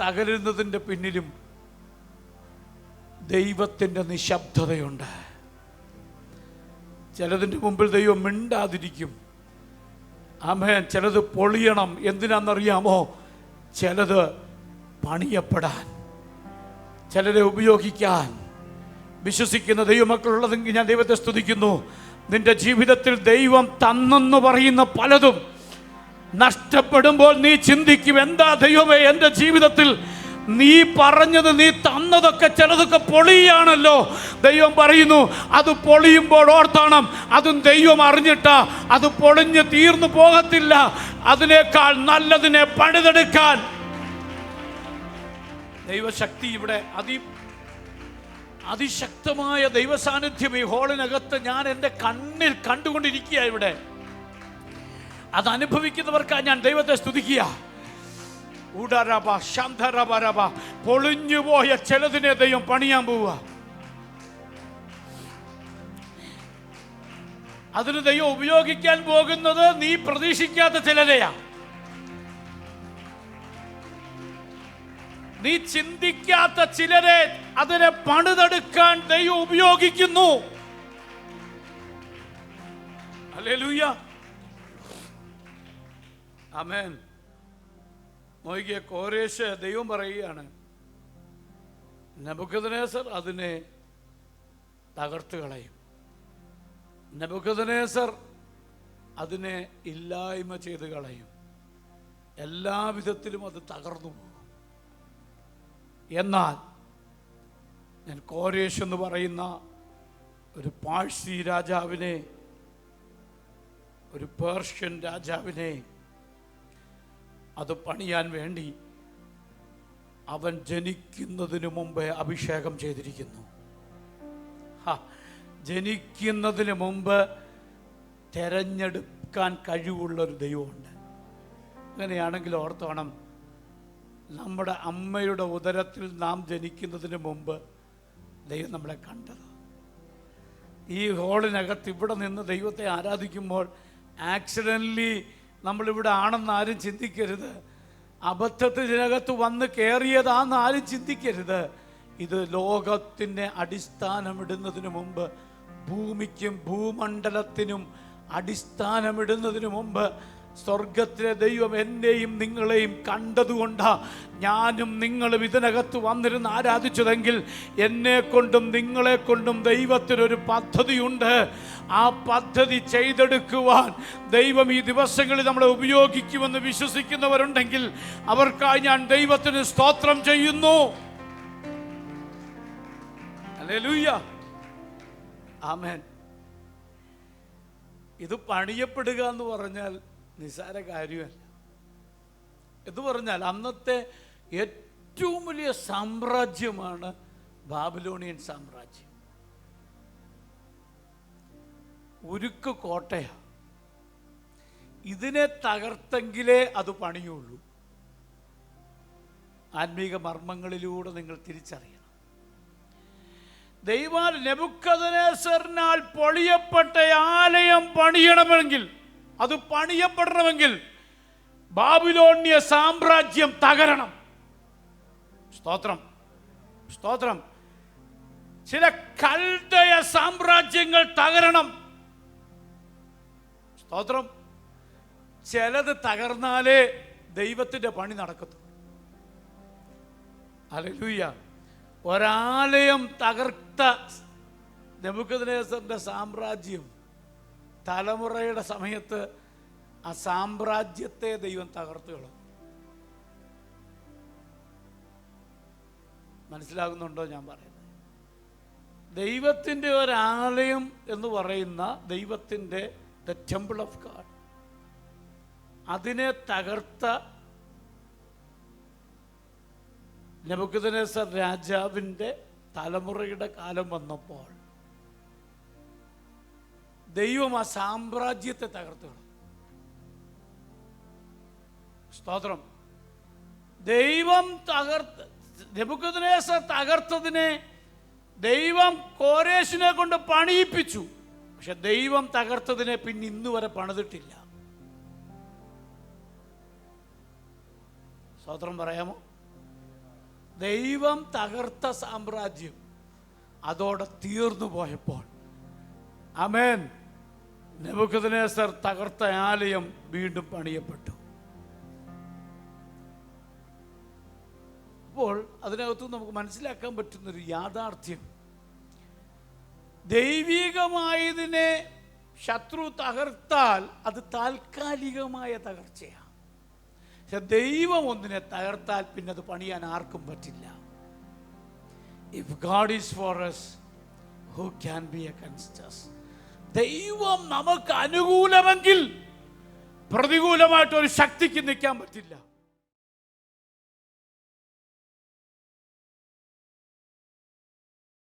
തകരുന്നതിൻ്റെ പിന്നിലും ദൈവത്തിൻ്റെ നിശബ്ദതയുണ്ട്. ചിലതിൻ്റെ മുമ്പിൽ ദൈവം മിണ്ടാതിരിക്കും. ആമേൻ. ചിലത് പൊളിയണം. എന്തിനാണെന്നറിയാമോ? ചിലത് പണിയപ്പെടാൻ, ചിലരെ ഉപയോഗിക്കാൻ വിശ്വസിക്കുന്ന ദൈവമക്കളുള്ളതെങ്കിൽ ഞാൻ ദൈവത്തെ സ്തുതിക്കുന്നു. നിന്റെ ജീവിതത്തിൽ ദൈവം തന്നെന്ന് പറയുന്ന പലതും നഷ്ടപ്പെടുമ്പോൾ നീ ചിന്തിക്കും, എന്താ ദൈവമേ, എൻ്റെ ജീവിതത്തിൽ നീ പറഞ്ഞത്, നീ തന്നതൊക്കെ ചിലതൊക്കെ പൊളിയാണല്ലോ. ദൈവം പറയുന്നു, അത് പൊളിയുമ്പോൾ ഓർത്തണം, അതും ദൈവം അറിഞ്ഞിട്ടാ. അത് പൊളിഞ്ഞ് തീർന്നു പോകത്തില്ല. അതിനേക്കാൾ നല്ലതിനെ പണിതെടുക്കാൻ ദൈവശക്തി ഇവിടെ അതിശക്തമായ ദൈവസാന്നിധ്യം ഈ ഹോളിനകത്ത് ഞാൻ എൻ്റെ കണ്ണിൽ കണ്ടുകൊണ്ടിരിക്കുക. ഇവിടെ അത് അനുഭവിക്കുന്നവർക്കാണ് ഞാൻ ദൈവത്തെ സ്തുതിക്കുക. ഉടരബ ശാന്തരബരബ, പൊളിഞ്ഞുപോയ ചിലതിനെ ദൈവം പണിയാൻ പോവുക. അതിന് ദൈവം ഉപയോഗിക്കാൻ പോകുന്നത് നീ പ്രതീക്ഷിക്കാത്ത ചിലരെയാ. നീ ചിന്തിക്കാത്ത ചിലരെ അതിനെ പണിതെടുക്കാൻ ദൈവം ഉപയോഗിക്കുന്നു. ഹല്ലേലൂയ, ആമേൻ. നോക്കിയ കോരേശ് ദൈവം പറയുകയാണ്, നെബൂഖദ്നേസർ അതിനെ തകർത്ത് കളയും. നെബൂഖദ്നേസർ അതിനെ ഇല്ലായ്മ ചെയ്ത് കളയും. എല്ലാവിധത്തിലും അത് തകർന്നു പോകും. എന്നാൽ ഞാൻ കോരേശ് എന്ന് പറയുന്ന ഒരു പാഴ്സി രാജാവിനെ, ഒരു പേർഷ്യൻ രാജാവിനെ അത് പണിയാൻ വേണ്ടി അവൻ ജനിക്കുന്നതിന് മുമ്പേ അഭിഷേകം ചെയ്തിരിക്കുന്നു. ജനിക്കുന്നതിന് മുമ്പ് തിരഞ്ഞെടുക്കാൻ കഴിവുള്ളൊരു ദൈവമുണ്ട്. അങ്ങനെയാണെങ്കിൽ ഓർത്തോണം, നമ്മുടെ അമ്മയുടെ ഉദരത്തിൽ നാം ജനിക്കുന്നതിന് മുമ്പ് ദൈവം നമ്മളെ കണ്ടത്. ഈ ഹോളിനകത്ത് ഇവിടെ നിന്ന് ദൈവത്തെ ആരാധിക്കുമ്പോൾ ആക്സിഡൻ്റലി നമ്മളിവിടെ ആണെന്ന് ആരും ചിന്തിക്കരുത്. അബദ്ധത്തിനകത്ത് വന്ന് കയറിയതാണെന്ന് ആരും ചിന്തിക്കരുത്. ഇത് ലോകത്തിൻ്റെ അടിസ്ഥാനമിടുന്നതിന് മുമ്പ്, ഭൂമിക്കും ഭൂമണ്ഡലത്തിനും അടിസ്ഥാനമിടുന്നതിന് മുമ്പ് സ്വർഗത്തിലെ ദൈവം എന്നെയും നിങ്ങളെയും കണ്ടതുകൊണ്ടാ ഞാനും നിങ്ങളും ഇതിനകത്ത് വന്നിരുന്ന് ആരാധിച്ചതെങ്കിൽ എന്നെ കൊണ്ടും നിങ്ങളെ കൊണ്ടും ദൈവത്തിനൊരു പദ്ധതിയുണ്ട്. ആ പദ്ധതി ചെയ്തെടുക്കുവാൻ ദൈവം ഈ ദിവസങ്ങളിൽ നമ്മളെ ഉപയോഗിക്കുമെന്ന് വിശ്വസിക്കുന്നവരുണ്ടെങ്കിൽ അവർക്കായി ഞാൻ ദൈവത്തിന് സ്തോത്രം ചെയ്യുന്നു. ഹല്ലേലൂയ, ആമേൻ. ഇത് പണിയപ്പെടുക എന്ന് പറഞ്ഞാൽ നിസ്സാര കാര്യമല്ല. എന്ന് പറഞ്ഞാൽ അന്നത്തെ ഏറ്റവും വലിയ സാമ്രാജ്യമാണ് ബാബിലോണിയൻ സാമ്രാജ്യം. ഉരുക്ക് കോട്ടയാണ്. ഇതിനെ തകർത്തെങ്കിലേ അത് പണിയുള്ളൂ. ആത്മീക മർമ്മങ്ങളിലൂടെ നിങ്ങൾ തിരിച്ചറിയണം. ദൈവം നെബൂഖദ്നേസറിനാൽ പൊളിയപ്പെട്ട ആലയം പണിയണമെങ്കിൽ, അത് പണിയപ്പെടണമെങ്കിൽ ബാബിലോണ്യ സാമ്രാജ്യം തകരണം. സ്തോത്രം, സ്തോത്രം. ചില കൽദയ സാമ്രാജ്യങ്ങൾ തകരണം. സ്തോത്രം. ചിലത് തകർന്നാലേ ദൈവത്തിൻ്റെ പണി നടക്കത്തുള്ളൂ. ഹല്ലേലൂയ. ഒരാലയം തകർത്ത നെബൂഖദ്നേസറിന്റെ സാമ്രാജ്യം, തലമുറയുടെ സമയത്ത് ആ സാമ്രാജ്യത്തെ ദൈവം തകർത്തു കളഞ്ഞു. മനസ്സിലാകുന്നുണ്ടോ ഞാൻ പറയുന്നത്? ദൈവത്തിൻ്റെ ഒരാലയം എന്ന് പറയുന്ന ദൈവത്തിൻ്റെ ദ ടെമ്പിൾ ഓഫ് ഗാഡ്, അതിനെ തകർത്ത നെബൂഖദ്നേസർ രാജാവിൻ്റെ തലമുറയുടെ കാലം വന്നപ്പോൾ ദൈവം ആ സാമ്രാജ്യത്തെ തകർത്തു. സ്തോത്രം. ദൈവം നെബൂഖദ്നേസർ തകർത്തതിനെ ദൈവം കോരേശിനെ കൊണ്ട് പണിയിപ്പിച്ചു. പക്ഷെ ദൈവം തകർത്തതിനെ പിന്നെ ഇന്ന് വരെ പണിതിട്ടില്ല. സ്തോത്രം പറയാമോ? ദൈവം തകർത്ത സാമ്രാജ്യം അതോടെ തീർന്നു പോയപ്പോൾ, ആമേൻ, നെബൂഖദ്നേസർ തകർത്ത ആലയം വീണ്ടും പണിയപ്പെട്ടു. അപ്പോൾ അതിനകത്ത് നമുക്ക് മനസ്സിലാക്കാൻ പറ്റുന്നൊരു യാഥാർത്ഥ്യം, ദൈവികമായതിനെ ശത്രു തകർത്താൽ അത് താൽക്കാലികമായ തകർച്ചയാണ്. പക്ഷെ ദൈവം ഒന്നിനെ തകർത്താൽ പിന്നെ അത് പണിയാൻ ആർക്കും പറ്റില്ല. If God is for us, who can be against us? ദൈവം നമുക്ക് അനുകൂലമെങ്കിൽ പ്രതികൂലമായിട്ടൊരു ശക്തിക്ക് നിൽക്കാൻ പറ്റില്ല.